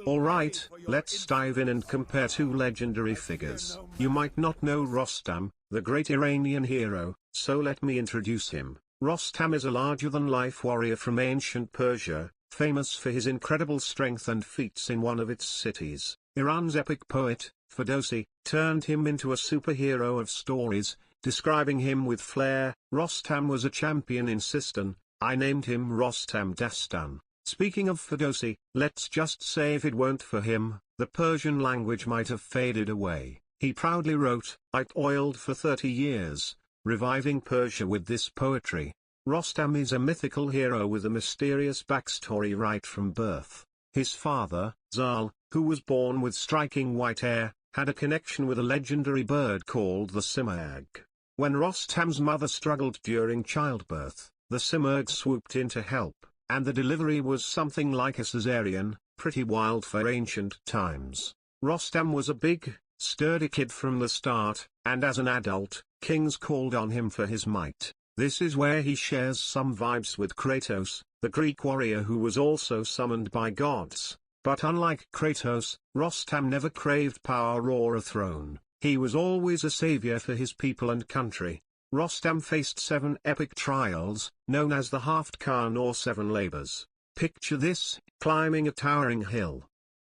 Alright, let's dive in and compare two legendary figures. You might not know Rostam, the great Iranian hero, so let me introduce him. Rostam is a larger-than-life warrior from ancient Persia, famous for his incredible strength and feats in one of its cities. Iran's epic poet, Ferdowsi, turned him into a superhero of stories, describing him with flair. Rostam was a champion in Sistan. I named him Rostam Dastan. Speaking of Ferdowsi, let's just say if it weren't for him, the Persian language might have faded away. He proudly wrote, "I toiled for 30 years, reviving Persia with this poetry." Rostam is a mythical hero with a mysterious backstory right from birth. His father, Zal, who was born with striking white hair, had a connection with a legendary bird called the Simurgh. When Rostam's mother struggled during childbirth, the Simurgh swooped in to help, and the delivery was something like a cesarean, pretty wild for ancient times. Rostam was a big, sturdy kid from the start, and as an adult, kings called on him for his might. This is where he shares some vibes with Kratos, the Greek warrior who was also summoned by gods. But unlike Kratos, Rostam never craved power or a throne. He was always a savior for his people and country. Rostam faced 7 epic trials, known as the Haft-Khan or 7 labors. Picture this: climbing a towering hill,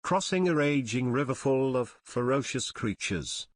crossing a raging river full of ferocious creatures,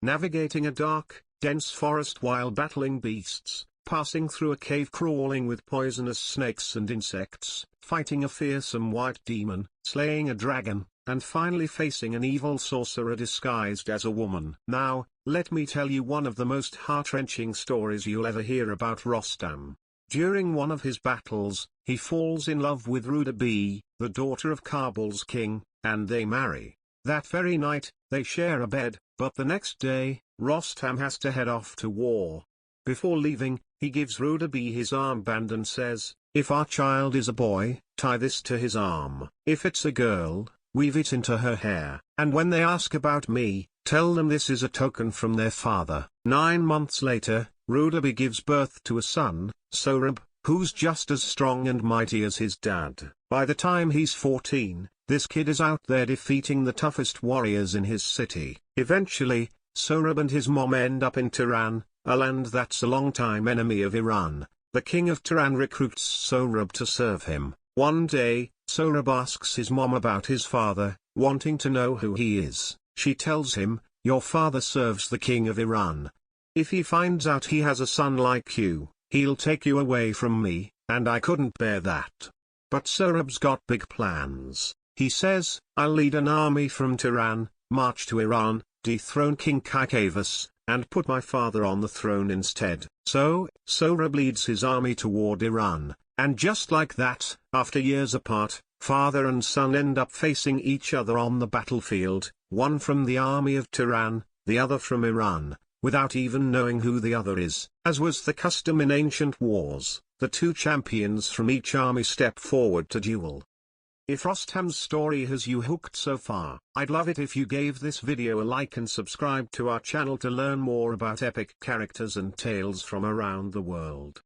navigating a dark, dense forest while battling beasts, passing through a cave crawling with poisonous snakes and insects, fighting a fearsome white demon, slaying a dragon, and finally facing an evil sorcerer disguised as a woman. Now, let me tell you one of the most heart-wrenching stories you'll ever hear about Rostam. During one of his battles, he falls in love with Rudabi, the daughter of Kabul's king, and they marry. That very night, they share a bed, but the next day, Rostam has to head off to war. Before leaving, he gives Rudabi his armband and says, "If our child is a boy, tie this to his arm. If it's a girl, weave it into her hair. And when they ask about me, tell them this is a token from their father." 9 months later, Rudabi gives birth to a son, Sohrab, who's just as strong and mighty as his dad. By the time he's 14, this kid is out there defeating the toughest warriors in his city. Eventually, Sohrab and his mom end up in Tehran, a land that's a longtime enemy of Iran. The king of Tehran recruits Sohrab to serve him. One day, Sohrab asks his mom about his father, wanting to know who he is. She tells him, "Your father serves the king of Iran. If he finds out he has a son like you, he'll take you away from me, and I couldn't bear that." But Sohrab's got big plans. He says, "I'll lead an army from Tehran, march to Iran, dethrone King Kaikavas, and put my father on the throne instead." So, Sohrab leads his army toward Iran, and just like that, after years apart, father and son end up facing each other on the battlefield, one from the army of Tehran, the other from Iran, without even knowing who the other is. As was the custom in ancient wars, the 2 champions from each army step forward to duel. If Rostam's story has you hooked so far, I'd love it if you gave this video a like and subscribe to our channel to learn more about epic characters and tales from around the world.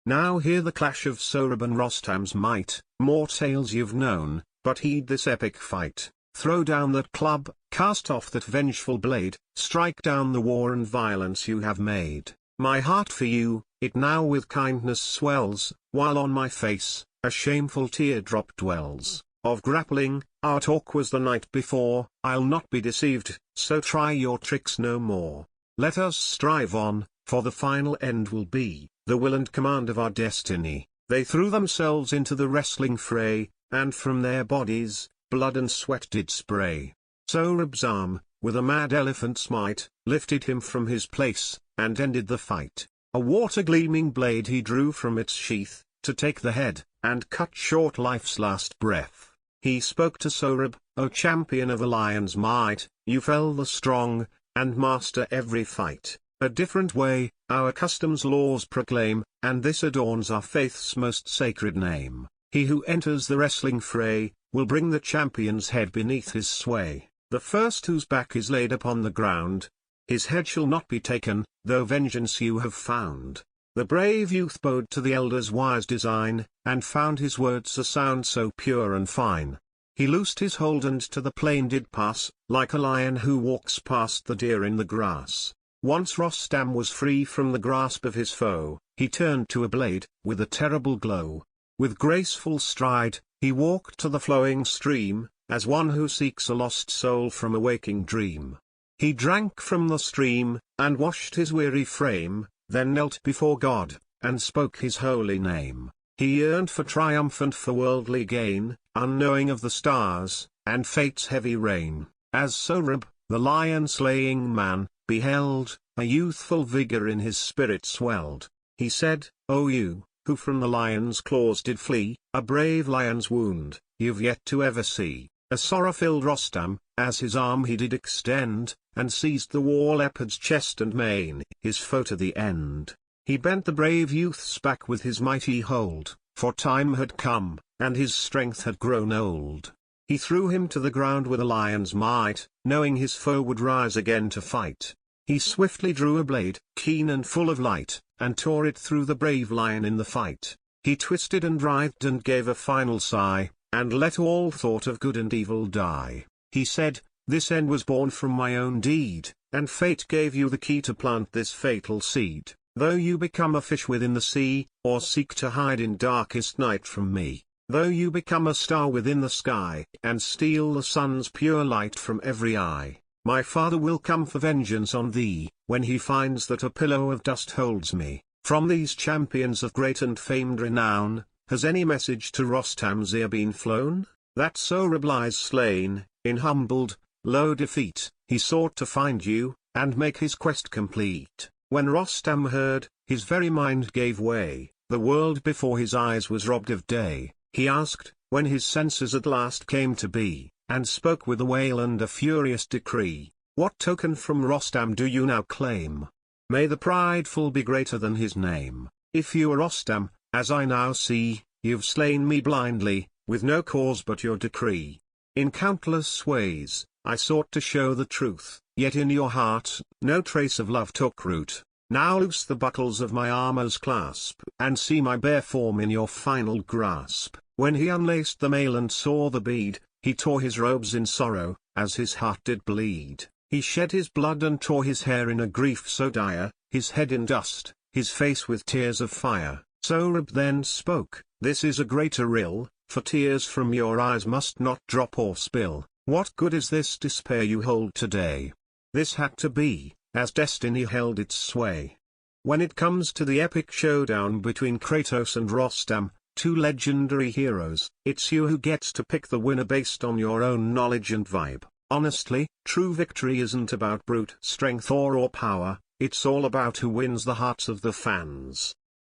Now hear the clash of Sohrab and Rostam's might. More tales you've known, but heed this epic fight. Throw down that club, cast off that vengeful blade, strike down the war and violence you have made. My heart for you, it now with kindness swells, while on my face, a shameful teardrop dwells. Of grappling, our talk was the night before. I'll not be deceived, so try your tricks no more. Let us strive on, for the final end will be the will and command of our destiny. They threw themselves into the wrestling fray, and from their bodies, blood and sweat did spray. Sohrab's arm, with a mad elephant's might, lifted him from his place, and ended the fight. A water-gleaming blade he drew from its sheath, to take the head, and cut short life's last breath. He spoke to Sohrab, "O champion of a lion's might, you fell the strong, and master every fight. A different way, our customs laws proclaim, and this adorns our faith's most sacred name. He who enters the wrestling fray, will bring the champion's head beneath his sway. The first whose back is laid upon the ground, his head shall not be taken, though vengeance you have found." The brave youth bowed to the elder's wise design, and found his words a sound so pure and fine. He loosed his hold and to the plain did pass, like a lion who walks past the deer in the grass. Once Rostam was free from the grasp of his foe, he turned to a blade, with a terrible glow. With graceful stride, he walked to the flowing stream, as one who seeks a lost soul from a waking dream. He drank from the stream, and washed his weary frame, then knelt before God, and spoke his holy name. He yearned for triumph and for worldly gain, unknowing of the stars, and fate's heavy rain. As Sohrab, the lion-slaying man, beheld, a youthful vigor in his spirit swelled. He said, "O you, who from the lion's claws did flee, a brave lion's wound, you've yet to ever see." A sorrow-filled Rostam, as his arm he did extend, and seized the war leopard's chest and mane, his foe to the end. He bent the brave youth's back with his mighty hold, for time had come, and his strength had grown old. He threw him to the ground with a lion's might, knowing his foe would rise again to fight. He swiftly drew a blade, keen and full of light, and tore it through the brave lion in the fight. He twisted and writhed and gave a final sigh, and let all thought of good and evil die. He said, "This end was born from my own deed, and fate gave you the key to plant this fatal seed. Though you become a fish within the sea, or seek to hide in darkest night from me, though you become a star within the sky, and steal the sun's pure light from every eye, my Father will come for vengeance on thee, when he finds that a pillow of dust holds me." From these champions of great and famed renown, has any message to Rostam's ear been flown? That Sohrab lies slain, in humbled, low defeat, he sought to find you, and make his quest complete. When Rostam heard, his very mind gave way, the world before his eyes was robbed of day. He asked, when his senses at last came to be, and spoke with a wail and a furious decree, "What token from Rostam do you now claim? May the prideful be greater than his name. If you are Rostam, as I now see, you've slain me blindly, with no cause but your decree. In countless ways, I sought to show the truth, yet in your heart, no trace of love took root. Now loose the buckles of my armor's clasp, and see my bare form in your final grasp." When he unlaced the mail and saw the bead, he tore his robes in sorrow, as his heart did bleed. He shed his blood and tore his hair in a grief so dire, his head in dust, his face with tears of fire. Sohrab then spoke, "This is a greater ill, for tears from your eyes must not drop or spill. What good is this despair you hold today? This had to be, as destiny held its sway. When it comes to the epic showdown between Kratos and Rostam, two legendary heroes, it's you who gets to pick the winner based on your own knowledge and vibe. Honestly, true victory isn't about brute strength or raw power, it's all about who wins the hearts of the fans.